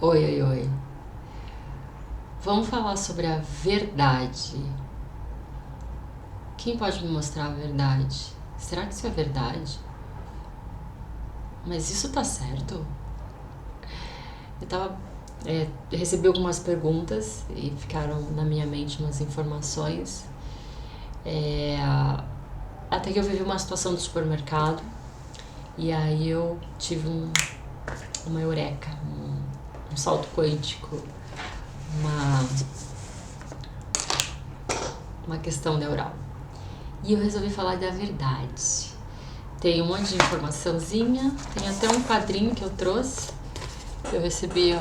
Oi, oi, oi. Vamos falar sobre a verdade. Quem pode me mostrar a verdade? Será que isso é verdade? Mas isso tá certo? Eu tava. Recebi algumas perguntas e ficaram na minha mente umas informações. É, Até que eu vivi uma situação do supermercado e aí eu tive uma eureka, um salto quântico, uma, uma questão neural. E eu resolvi falar da verdade. Tem um monte de informaçãozinha, tem até um quadrinho que eu trouxe. Eu recebi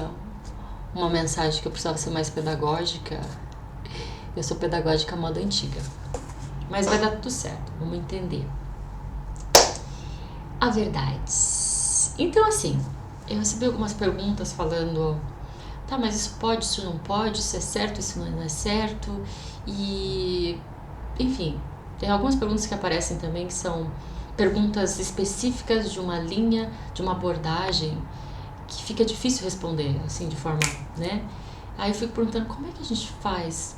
uma mensagem que eu precisava ser mais pedagógica. Eu sou pedagógica à moda antiga. Mas vai dar tudo certo, vamos entender. A verdade. Então, assim, eu recebi algumas perguntas falando: tá, mas isso pode, isso não pode, isso é certo, isso não é certo. E, enfim, tem algumas perguntas que aparecem também que são perguntas específicas de uma linha, de uma abordagem que fica difícil responder, assim, de forma, né? Aí eu fico perguntando como é que a gente faz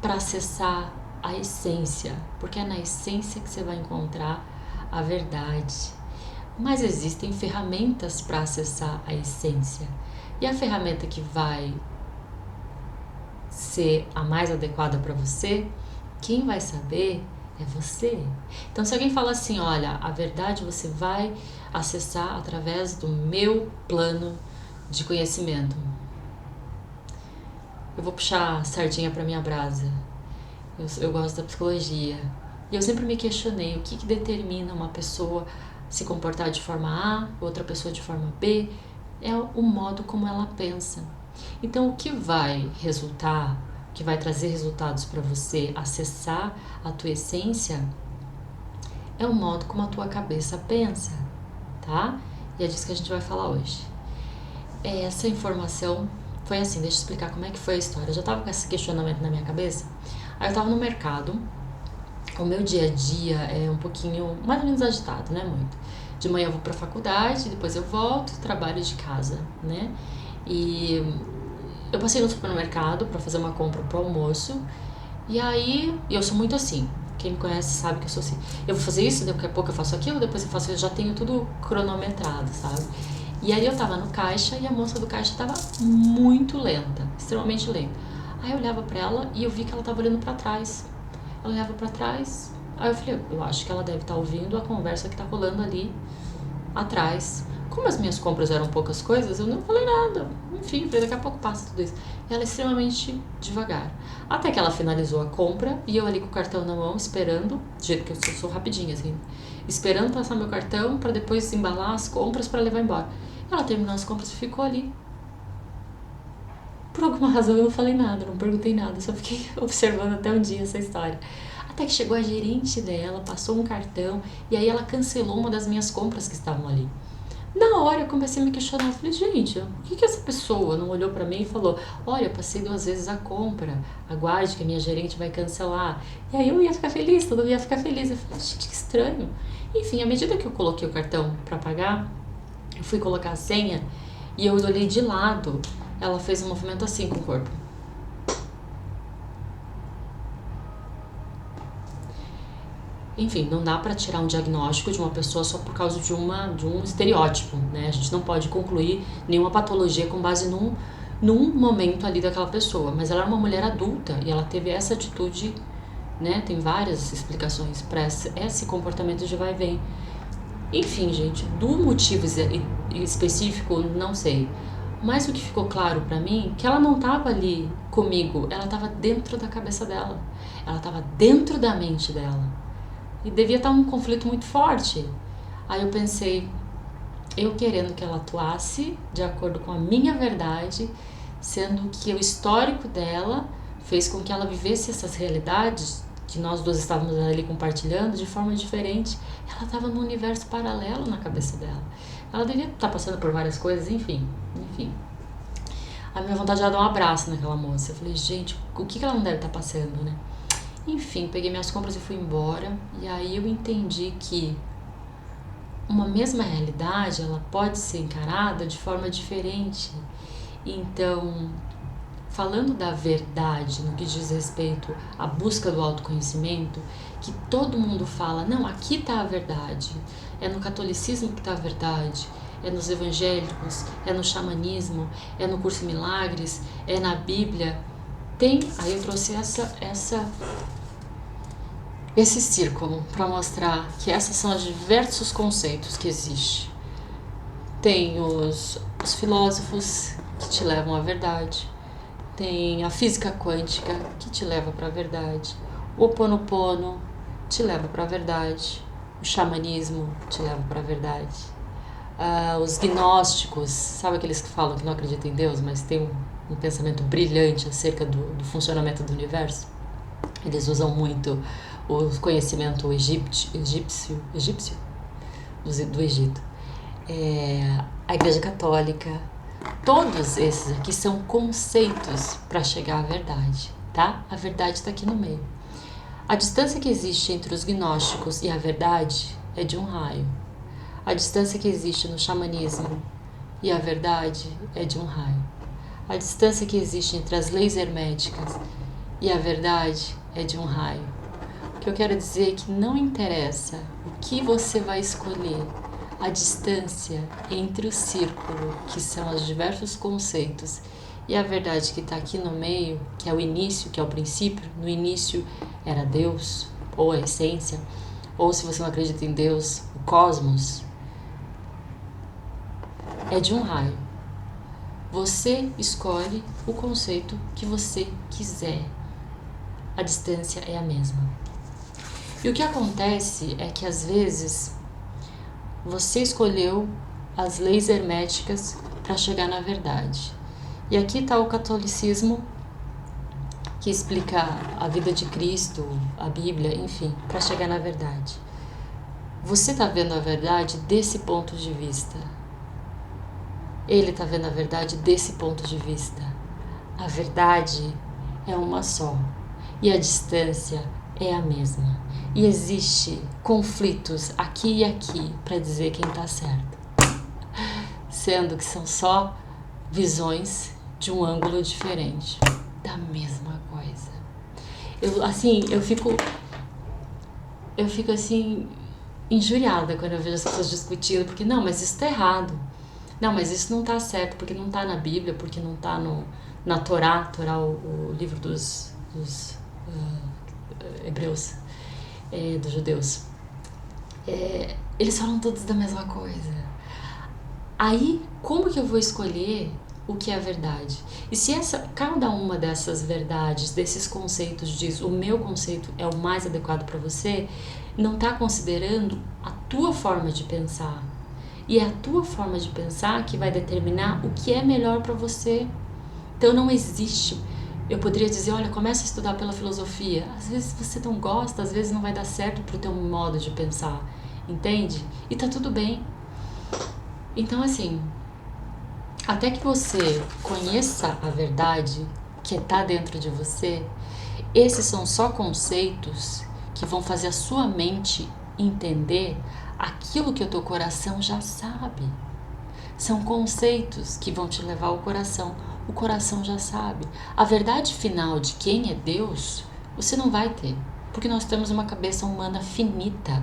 para acessar a essência, porque é na essência que você vai encontrar a verdade. Mas existem ferramentas para acessar a essência. E a ferramenta que vai ser a mais adequada para você, quem vai saber é você. Então, se alguém fala assim, olha, a verdade você vai acessar através do meu plano de conhecimento. Eu vou puxar a sardinha para minha brasa. Eu gosto da psicologia. E eu sempre me questionei o que determina uma pessoa se comportar de forma A, outra pessoa de forma B. É o modo como ela pensa. Então, o que vai resultar, o que vai trazer resultados para você acessar a tua essência é o modo como a tua cabeça pensa, tá? E é disso que a gente vai falar hoje. Essa informação foi assim, deixa eu explicar como é que foi a história. Eu já tava com esse questionamento na minha cabeça. Aí eu tava no mercado. O meu dia a dia é um pouquinho, mais ou menos agitado, né, muito. De manhã eu vou pra faculdade, depois eu volto, trabalho de casa, né? E eu passei no supermercado pra fazer uma compra pro almoço. E aí, eu sou muito assim. Quem me conhece sabe que eu sou assim. Eu vou fazer isso, daqui a pouco eu faço aquilo, depois eu faço, eu já tenho tudo cronometrado, sabe? E aí eu tava no caixa e a moça do caixa tava muito lenta, extremamente lenta. Aí eu olhava pra ela e eu vi que ela tava olhando pra trás. Ela olhava pra trás, aí eu falei, eu acho que ela deve estar ouvindo a conversa que tá rolando ali atrás. Como as minhas compras eram poucas coisas, eu não falei nada. Enfim, falei, daqui a pouco passa tudo isso. E ela é extremamente devagar. Até que ela finalizou a compra e eu ali com o cartão na mão, esperando, do jeito que eu sou rapidinha, assim, esperando passar meu cartão pra depois embalar as compras pra levar embora. Ela terminou as compras e ficou ali. Por alguma razão eu não falei nada, não perguntei nada, só fiquei observando até um dia essa história. Até que chegou a gerente dela, passou um cartão e aí ela cancelou uma das minhas compras que estavam ali. Na hora eu comecei a me questionar, eu falei, gente, por que essa pessoa não olhou pra mim e falou, olha, eu passei 2 vezes a compra, aguarde que a minha gerente vai cancelar. E aí eu ia ficar feliz, todo mundo ia ficar feliz. Eu falei, gente, que estranho. Enfim, à medida que eu coloquei o cartão pra pagar, eu fui colocar a senha e eu olhei de lado, ela fez um movimento assim com o corpo. Enfim, não dá para tirar um diagnóstico de uma pessoa só por causa de um estereótipo, né? A gente não pode concluir nenhuma patologia com base num momento ali daquela pessoa. Mas ela era uma mulher adulta e ela teve essa atitude, né? Tem várias explicações para esse comportamento de vai e vem. Enfim, gente, do motivo específico, não sei. Mas o que ficou claro pra mim, que ela não tava ali comigo, ela tava dentro da cabeça dela. Ela tava dentro da mente dela. E devia estar um conflito muito forte. Aí eu pensei, eu querendo que ela atuasse de acordo com a minha verdade, sendo que o histórico dela fez com que ela vivesse essas realidades que nós duas estávamos ali compartilhando de forma diferente. Ela estava num universo paralelo na cabeça dela. Ela devia estar passando por várias coisas, enfim. A minha vontade era dar um abraço naquela moça. Eu falei, gente, o que ela não deve estar passando, né? Enfim, peguei minhas compras e fui embora. E aí eu entendi que uma mesma realidade, ela pode ser encarada de forma diferente. Então, falando da verdade no que diz respeito à busca do autoconhecimento, que todo mundo fala, não, aqui está a verdade, é no catolicismo que está a verdade, é nos evangélicos, é no xamanismo, é no Curso em Milagres, é na Bíblia. Aí eu trouxe esse círculo para mostrar que esses são os diversos conceitos que existem. Tem os filósofos que te levam à verdade, tem a física quântica que te leva para a verdade, o Ho'oponopono te leva para a verdade, o xamanismo te leva para a verdade, os gnósticos, sabe aqueles que falam que não acreditam em Deus, mas tem um pensamento brilhante acerca do funcionamento do universo? Eles usam muito o conhecimento egípcio do Egito, a Igreja Católica. Todos esses aqui são conceitos para chegar à verdade, tá? A verdade está aqui no meio. A distância que existe entre os gnósticos e a verdade é de um raio. A distância que existe no xamanismo e a verdade é de um raio. A distância que existe entre as leis herméticas e a verdade é de um raio. O que eu quero dizer é que não interessa o que você vai escolher, a distância entre o círculo, que são os diversos conceitos, e a verdade que está aqui no meio, que é o início, que é o princípio. No início era Deus, ou a essência, ou, se você não acredita em Deus, o cosmos, é de um raio. Você escolhe o conceito que você quiser. A distância é a mesma. E o que acontece é que, às vezes, você escolheu as leis herméticas para chegar na verdade. E aqui está o catolicismo, que explica a vida de Cristo, a Bíblia, enfim, para chegar na verdade. Você está vendo a verdade desse ponto de vista. Ele está vendo a verdade desse ponto de vista. A verdade é uma só. E a distância é a mesma. E existe conflitos aqui e aqui para dizer quem está certo. Sendo que são só visões de um ângulo diferente da mesma coisa. Eu fico assim injuriada quando eu vejo as pessoas discutindo, porque não, mas isso está errado. Não, mas isso não está certo, porque não está na Bíblia, porque não está na Torá, o livro dos hebreus, dos judeus. Eles falam todos da mesma coisa. Aí, como que eu vou escolher o que é a verdade? E se cada uma dessas verdades, desses conceitos diz o meu conceito é o mais adequado para você, não está considerando a tua forma de pensar. E é a tua forma de pensar que vai determinar o que é melhor para você. Então não existe. Eu poderia dizer, olha, começa a estudar pela filosofia. Às vezes você não gosta, às vezes não vai dar certo pro teu modo de pensar, entende? E tá tudo bem. Então, assim, até que você conheça a verdade que está dentro de você, esses são só conceitos que vão fazer a sua mente entender aquilo que o teu coração já sabe. São conceitos que vão te levar ao coração. O coração já sabe. A verdade final de quem é Deus, você não vai ter, porque nós temos uma cabeça humana finita.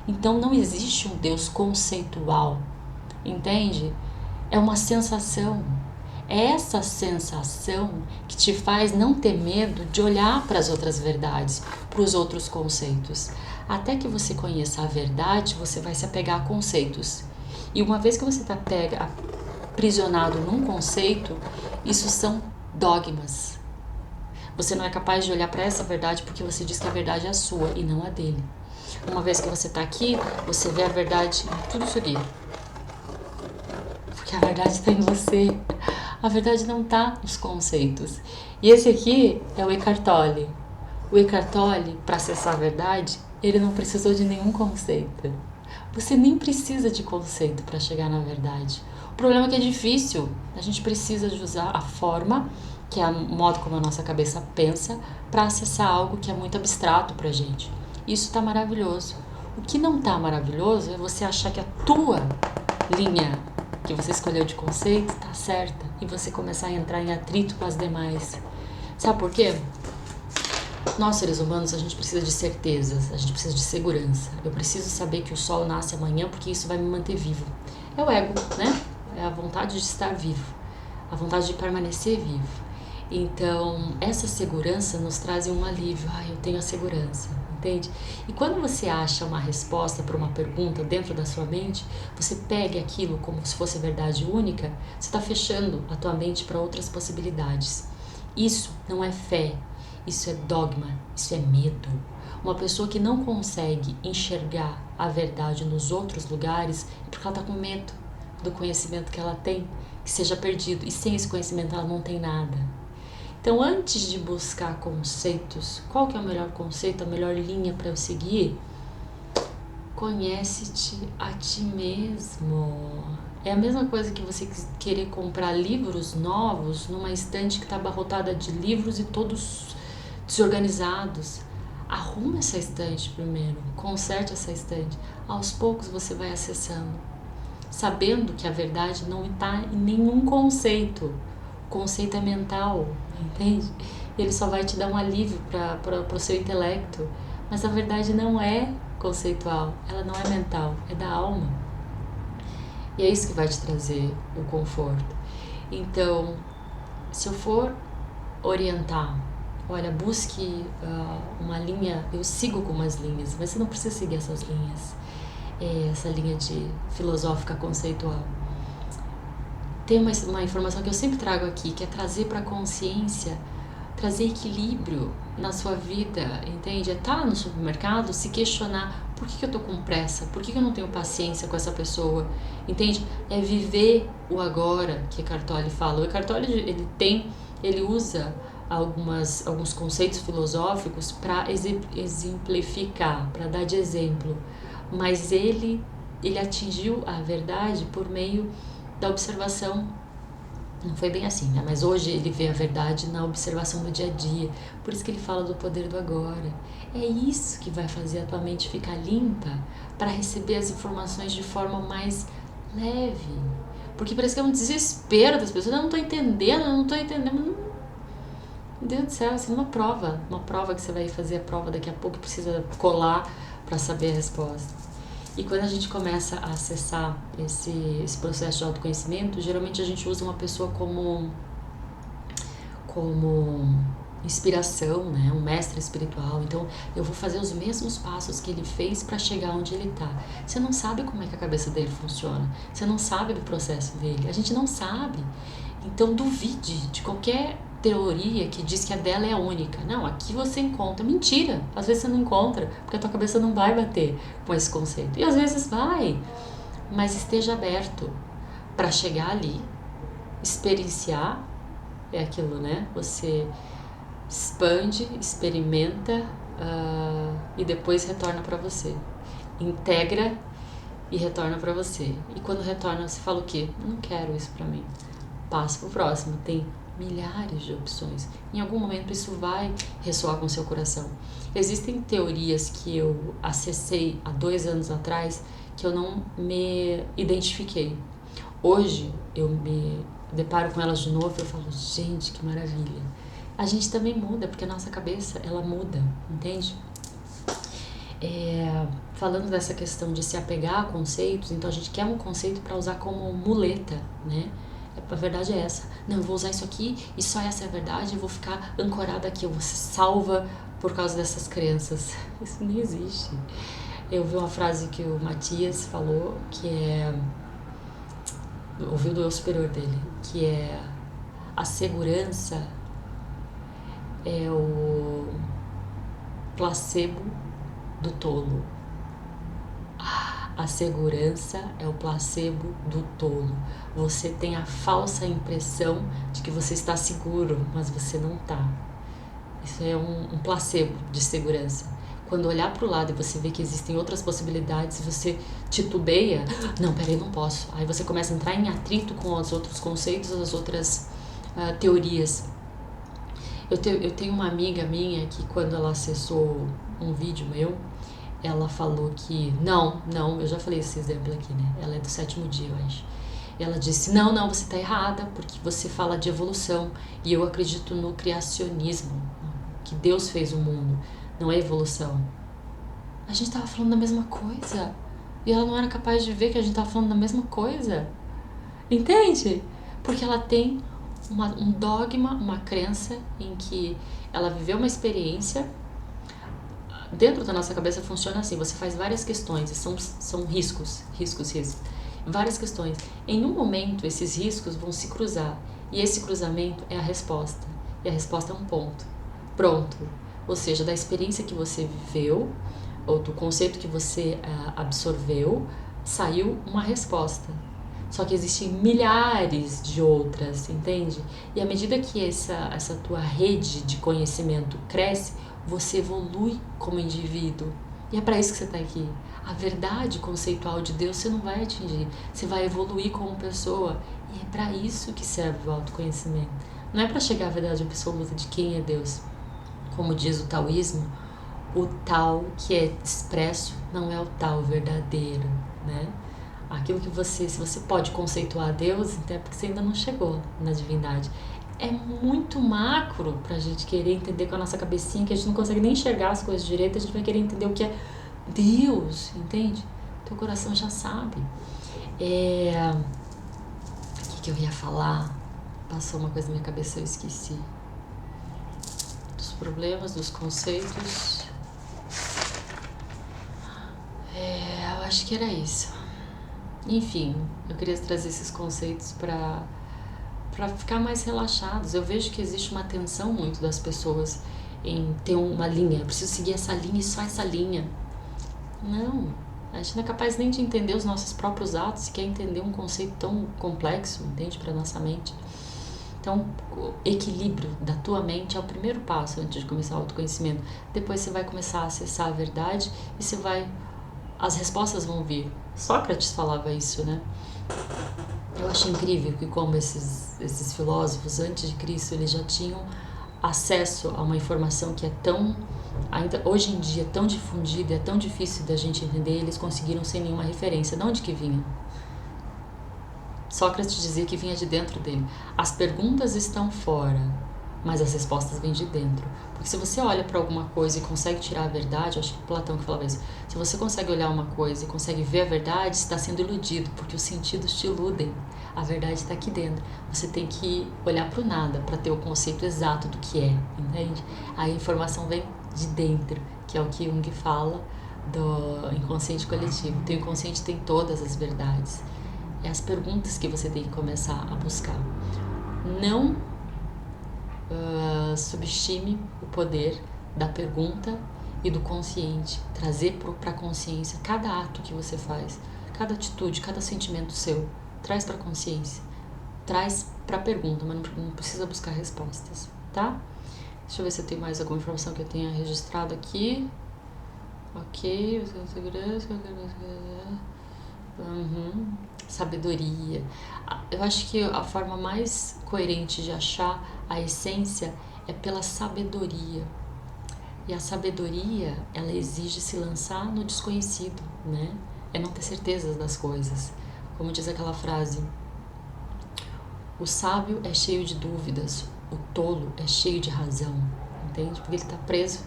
Então não existe um Deus conceitual, entende? É uma sensação. É essa sensação que te faz não ter medo de olhar para as outras verdades, para os outros conceitos. Até que você conheça a verdade, você vai se apegar a conceitos. E uma vez que você está aprisionado num conceito, isso são dogmas. Você não é capaz de olhar para essa verdade porque você diz que a verdade é a sua e não a dele. Uma vez que você está aqui, você vê a verdade em tudo isso aqui. Porque a verdade está em você. A verdade não está nos conceitos. E esse aqui é o Eckhart Tolle. O Eckhart Tolle, para acessar a verdade, ele não precisou de nenhum conceito. Você nem precisa de conceito para chegar na verdade. O problema é que é difícil. A gente precisa de usar a forma, que é o modo como a nossa cabeça pensa, para acessar algo que é muito abstrato para a gente. Isso está maravilhoso. O que não tá maravilhoso é você achar que a tua linha que você escolheu de conceito tá certa e você começar a entrar em atrito com as demais. Sabe por quê? Nós, seres humanos, a gente precisa de certezas, a gente precisa de segurança. Eu preciso saber que o sol nasce amanhã porque isso vai me manter vivo. É o ego, né? É a vontade de estar vivo, a vontade de permanecer vivo. Então, essa segurança nos traz um alívio. Eu tenho a segurança, entende? E quando você acha uma resposta para uma pergunta dentro da sua mente, você pega aquilo como se fosse verdade única, você está fechando a tua mente para outras possibilidades. Isso não é fé, isso é dogma, isso é medo. Uma pessoa que não consegue enxergar a verdade nos outros lugares é porque ela está com medo do conhecimento que ela tem, que seja perdido. E sem esse conhecimento ela não tem nada. Então, antes de buscar conceitos, qual que é o melhor conceito, a melhor linha para eu seguir? Conhece-te a ti mesmo. É a mesma coisa que você querer comprar livros novos numa estante que está abarrotada de livros e todos desorganizados. Arruma essa estante primeiro, conserte essa estante. Aos poucos você vai acessando, sabendo que a verdade não está em nenhum conceito. O conceito é mental, entende? Ele só vai te dar um alívio para o seu intelecto. Mas a verdade não é conceitual, ela não é mental, é da alma. E é isso que vai te trazer o conforto. Então, se eu for orientar, olha, busque uma linha, eu sigo com umas linhas, mas você não precisa seguir essas linhas, essa linha de filosófica conceitual. Tem uma informação que eu sempre trago aqui, que é trazer para a consciência, trazer equilíbrio na sua vida, entende? É estar no supermercado, se questionar, por que eu tô com pressa? Por que eu não tenho paciência com essa pessoa? Entende? É viver o agora, que Eckhart Tolle fala. O Eckhart Tolle, ele usa alguns conceitos filosóficos para exemplificar, para dar de exemplo, mas ele atingiu a verdade por meio da observação. Não foi bem assim, né? Mas hoje ele vê a verdade na observação do dia a dia. Por isso que ele fala do poder do agora. É isso que vai fazer a tua mente ficar limpa para receber as informações de forma mais leve. Porque parece que é um desespero das pessoas. Eu não tô entendendo. Meu Deus do céu, assim, uma prova que você vai fazer a prova daqui a pouco, precisa colar para saber a resposta. E quando a gente começa a acessar esse processo de autoconhecimento, geralmente a gente usa uma pessoa como inspiração, né? Um mestre espiritual. Então, eu vou fazer os mesmos passos que ele fez para chegar onde ele está. Você não sabe como é que a cabeça dele funciona. Você não sabe do processo dele. A gente não sabe. Então, duvide de qualquer teoria que diz que a dela é a única. Não, aqui você encontra. Mentira! Às vezes você não encontra, porque a tua cabeça não vai bater com esse conceito. E às vezes vai. Mas esteja aberto para chegar ali, experienciar. É aquilo, né? Você expande, experimenta e depois retorna para você. Integra e retorna para você. E quando retorna, você fala o quê? Não quero isso para mim. Passa pro próximo. Tem milhares de opções. Em algum momento isso vai ressoar com o seu coração. Existem teorias que eu acessei há 2 anos atrás que eu não me identifiquei. Hoje eu me deparo com elas de novo e eu falo, gente, que maravilha. A gente também muda, porque a nossa cabeça, ela muda, entende? Falando dessa questão de se apegar a conceitos, então a gente quer um conceito para usar como muleta, né? A verdade é essa. Não, eu vou usar isso aqui e só essa é a verdade, eu vou ficar ancorada aqui, eu vou ser salva por causa dessas crenças. Isso não existe. Eu vi uma frase que o Matias falou, que ouviu do eu superior dele, que é: a segurança é o placebo do tolo. A segurança é o placebo do tolo. Você tem a falsa impressão de que você está seguro, mas você não está. Isso é um placebo de segurança. Quando olhar para o lado e você vê que existem outras possibilidades, você titubeia. Não, peraí, não posso. Aí você começa a entrar em atrito com os outros conceitos, as outras teorias. Eu tenho uma amiga minha que, quando ela acessou um vídeo meu, ela falou que não, eu já falei esse exemplo aqui, né? Ela é do 7º dia, eu acho. Ela disse, não, você tá errada, porque você fala de evolução, e eu acredito no criacionismo, que Deus fez o mundo, não é evolução. A gente tava falando da mesma coisa, e ela não era capaz de ver que a gente tava falando da mesma coisa, entende? Porque ela tem um dogma, uma crença em que ela viveu uma experiência. Dentro da nossa cabeça funciona assim, você faz várias questões, e são riscos, várias questões. Em um momento, esses riscos vão se cruzar, e esse cruzamento é a resposta, e a resposta é um ponto. Pronto. Ou seja, da experiência que você viveu, ou do conceito que você absorveu, saiu uma resposta. Só que existem milhares de outras, entende? E à medida que essa tua rede de conhecimento cresce, você evolui como indivíduo. E é para isso que você está aqui. A verdade conceitual de Deus você não vai atingir. Você vai evoluir como pessoa. E é para isso que serve o autoconhecimento. Não é para chegar à verdade absoluta de quem é Deus. Como diz o taoísmo, o tal que é expresso não é o tal verdadeiro, né? Aquilo que se você pode conceituar Deus, então é porque você ainda não chegou na divindade. É muito macro pra gente querer entender com a nossa cabecinha, que a gente não consegue nem enxergar as coisas direito, a gente vai querer entender o que é Deus, entende? Teu coração já sabe. O que eu ia falar? Passou uma coisa na minha cabeça, eu esqueci. Dos problemas, dos conceitos. Eu acho que era isso. Enfim, eu queria trazer esses conceitos para ficar mais relaxados. Eu vejo que existe uma tensão muito das pessoas em ter uma linha. Eu preciso seguir essa linha e só essa linha. Não, a gente não é capaz nem de entender os nossos próprios atos, se quer entender um conceito tão complexo, entende, para nossa mente. Então, o equilíbrio da tua mente é o primeiro passo antes de começar o autoconhecimento. Depois você vai começar a acessar a verdade e as respostas vão vir. Sócrates falava isso, né? Eu acho incrível que como esses filósofos antes de Cristo, eles já tinham acesso a uma informação que é tão, ainda hoje em dia, tão difundida, é tão difícil da gente entender, eles conseguiram sem nenhuma referência. De onde que vinha? Sócrates dizia que vinha de dentro dele. As perguntas estão fora, mas as respostas vêm de dentro. Porque se você olha para alguma coisa e consegue tirar a verdade, eu acho que Platão que falava isso, se você consegue olhar uma coisa e consegue ver a verdade, você está sendo iludido, porque os sentidos te iludem. A verdade está aqui dentro. Você tem que olhar para o nada para ter o conceito exato do que é, entende? A informação vem de dentro, que é o que Jung fala do inconsciente coletivo. O teu inconsciente tem todas as verdades. É as perguntas que você tem que começar a buscar. Não subestime o poder da pergunta e do consciente. Trazer para a consciência cada ato que você faz, cada atitude, cada sentimento seu. Traz para a consciência. Traz para a pergunta, mas não precisa buscar respostas, tá? Deixa eu ver se eu tenho mais alguma informação que eu tenha registrado aqui. Ok. Sabedoria. Eu acho que a forma mais coerente de achar a essência é pela sabedoria. E a sabedoria, ela exige se lançar no desconhecido, né? É não ter certezas das coisas. Como diz aquela frase, o sábio é cheio de dúvidas, o tolo é cheio de razão, entende? Porque ele está preso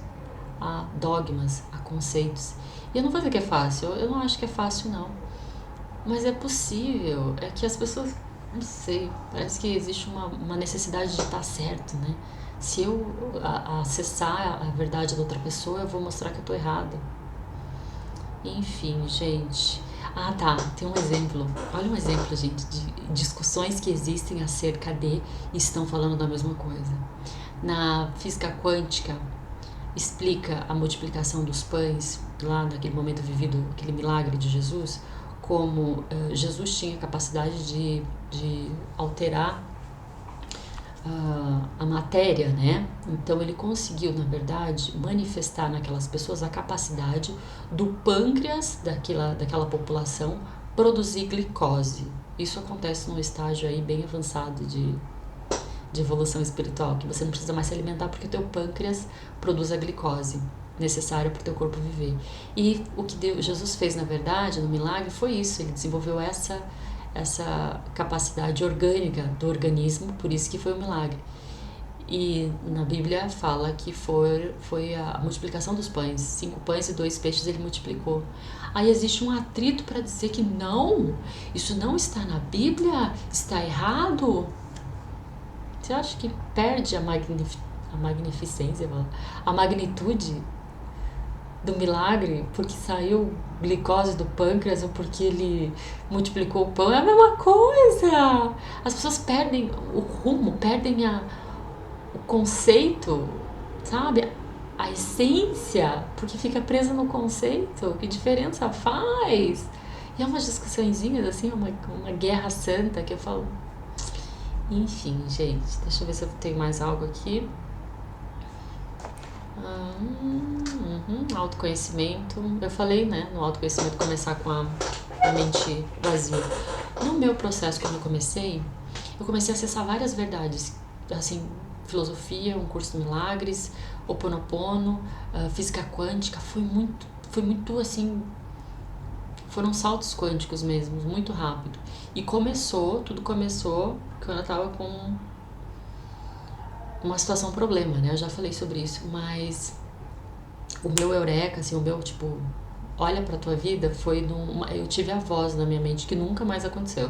a dogmas, a conceitos. E eu não vou dizer que é fácil, eu não acho que é fácil não. Mas é possível, é que as pessoas, não sei, parece que existe uma necessidade de estar certo, né? Se eu acessar a verdade da outra pessoa, eu vou mostrar que eu tô errada. Enfim, gente. Ah, tá, tem um exemplo. Olha um exemplo, gente, de discussões que existem acerca de e estão falando da mesma coisa. Na física quântica, explica a multiplicação dos pães, lá naquele momento vivido, aquele milagre de Jesus, como Jesus tinha capacidade de alterar a matéria, né? Então ele conseguiu, na verdade, manifestar naquelas pessoas a capacidade do pâncreas daquela população produzir glicose. Isso acontece num estágio aí bem avançado de evolução espiritual, que você não precisa mais se alimentar porque o teu pâncreas produz a glicose. necessária para o teu corpo viver. E o que Jesus fez, na verdade, no milagre, foi isso. Ele desenvolveu essa capacidade orgânica do organismo, por isso que foi um milagre. E na Bíblia fala que foi a multiplicação dos pães. 5 pães e 2 peixes ele multiplicou. Aí existe um atrito para dizer que não, isso não está na Bíblia, está errado. Você acha que perde a magnificência, a magnitude do milagre porque saiu glicose do pâncreas ou porque ele multiplicou o pão? É a mesma coisa. As pessoas perdem o rumo, perdem o conceito, sabe? A essência, porque fica presa no conceito. Que diferença faz? E é umas discussõezinhas assim, uma guerra santa que eu falo. Enfim, gente, deixa eu ver se eu tenho mais algo aqui. Autoconhecimento. Eu falei, né, no autoconhecimento começar com a mente vazia. No meu processo, quando eu comecei a acessar várias verdades, assim, filosofia, um curso de milagres, Ho'oponopono, física quântica, foi muito assim, foram saltos quânticos mesmo, muito rápido. E tudo começou quando eu tava com uma situação problema, né? Eu já falei sobre isso, mas o meu eureka, assim, o meu, tipo, olha pra tua vida, eu tive a voz na minha mente que nunca mais aconteceu.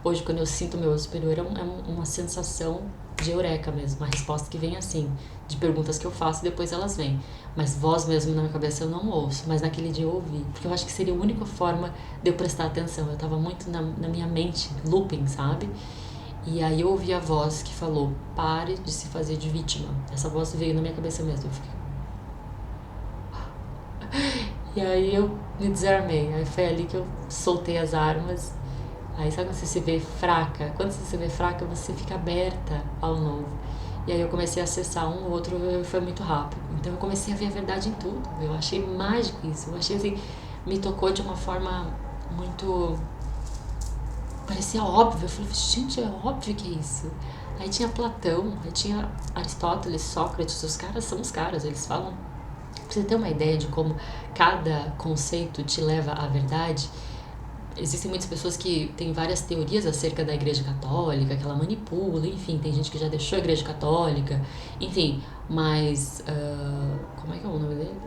Hoje, quando eu sinto o meu eu superior, é uma sensação de eureka mesmo, uma resposta que vem assim, de perguntas que eu faço e depois elas vêm. Mas voz mesmo na minha cabeça eu não ouço, mas naquele dia eu ouvi, porque eu acho que seria a única forma de eu prestar atenção. Eu tava muito na minha mente, looping, sabe? E aí eu ouvi a voz que falou, pare de se fazer de vítima. Essa voz veio na minha cabeça mesmo, eu fiquei... E aí eu me desarmei, aí foi ali que eu soltei as armas. Aí sabe quando você se vê fraca? Quando você se vê fraca, você fica aberta ao novo. E aí eu comecei a acessar um, o outro foi muito rápido. Então eu comecei a ver a verdade em tudo. Eu achei mágico isso. Eu achei assim, me tocou de uma forma muito... parecia óbvio. Eu falei, gente, é óbvio que é isso. Aí tinha Platão, aí tinha Aristóteles, Sócrates, os caras são os caras, eles falam... Pra você ter uma ideia de como cada conceito te leva à verdade... Existem muitas pessoas que têm várias teorias acerca da Igreja Católica, que ela manipula, enfim, tem gente que já deixou a Igreja Católica, enfim, mas... como é que é o nome dele?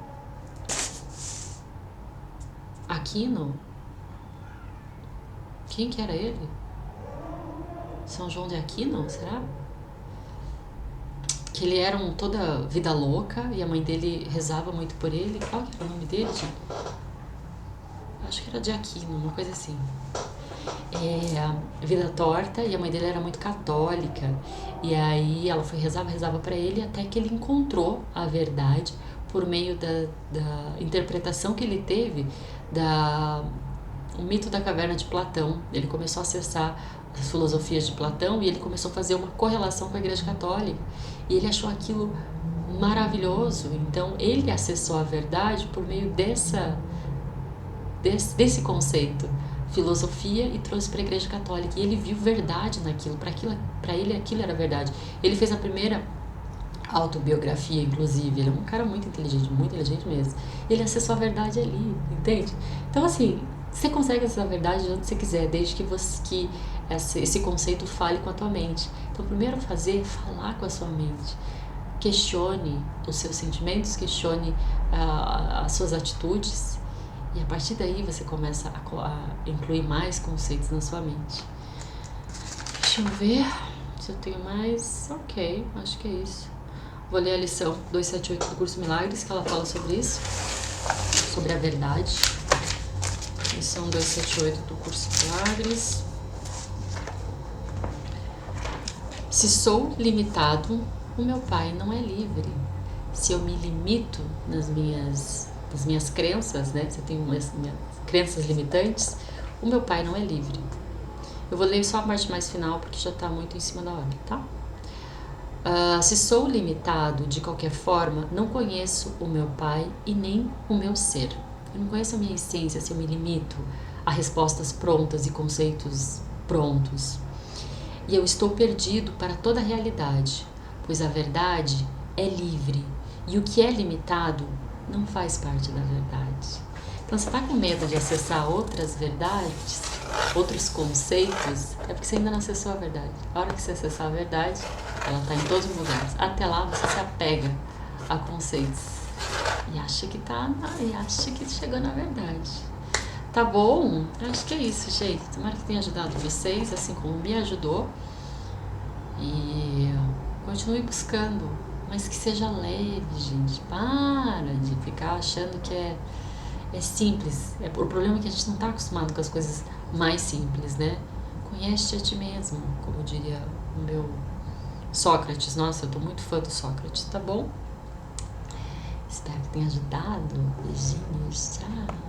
Aquino? Quem que era ele? São João de Aquino, será? Que ele era toda vida louca e a mãe dele rezava muito por ele. Qual que era o nome dele, gente? Acho que era de Aquino, uma coisa assim. Vida torta, e a mãe dele era muito católica. E aí ela rezava pra ele, até que ele encontrou a verdade por meio da interpretação que ele teve o mito da caverna de Platão. Ele começou a acessar as filosofias de Platão e ele começou a fazer uma correlação com a Igreja Católica. E ele achou aquilo maravilhoso. Então ele acessou a verdade por meio desse conceito, filosofia, e trouxe para a Igreja Católica. E ele viu verdade naquilo, para ele aquilo era verdade. Ele fez a primeira autobiografia, inclusive. Ele é um cara muito inteligente mesmo. Ele acessou a verdade ali, entende? Então, assim, você consegue acessar a verdade de onde você quiser, desde que esse conceito fale com a tua mente. Então, primeiro falar com a sua mente. Questione os seus sentimentos, questione as suas atitudes. E a partir daí você começa a incluir mais conceitos na sua mente. Deixa eu ver se eu tenho mais. Ok, acho que é isso. Vou ler a lição 278 do curso Milagres, que ela fala sobre isso, sobre a verdade. Lição 278 do curso Milagres. Se sou limitado, o meu Pai não é livre. Se eu me limito nas minhas crenças, né? Se eu tenho minhas crenças limitantes, o meu Pai não é livre. Eu vou ler só a parte mais final, porque já está muito em cima da hora, tá? Se sou limitado de qualquer forma, não conheço o meu Pai e nem o meu ser. Eu não conheço a minha essência se eu me limito a respostas prontas e conceitos prontos. E eu estou perdido para toda a realidade, pois a verdade é livre. E o que é limitado não faz parte da verdade. Então, você tá com medo de acessar outras verdades, outros conceitos, é porque você ainda não acessou a verdade. A hora que você acessar a verdade, ela tá em todos os lugares. Até lá, você se apega a conceitos e acha que chegou na verdade. Tá bom? Acho que é isso, gente. Tomara que tenha ajudado vocês, assim como me ajudou. E continue buscando, mas que seja leve, gente. Para de ficar achando que é simples. O problema é que a gente não está acostumado com as coisas mais simples, né? Conhece-te a ti mesmo, como diria o meu Sócrates. Nossa, eu tô muito fã do Sócrates, tá bom? Espero que tenha ajudado. Beijinhos, tchau.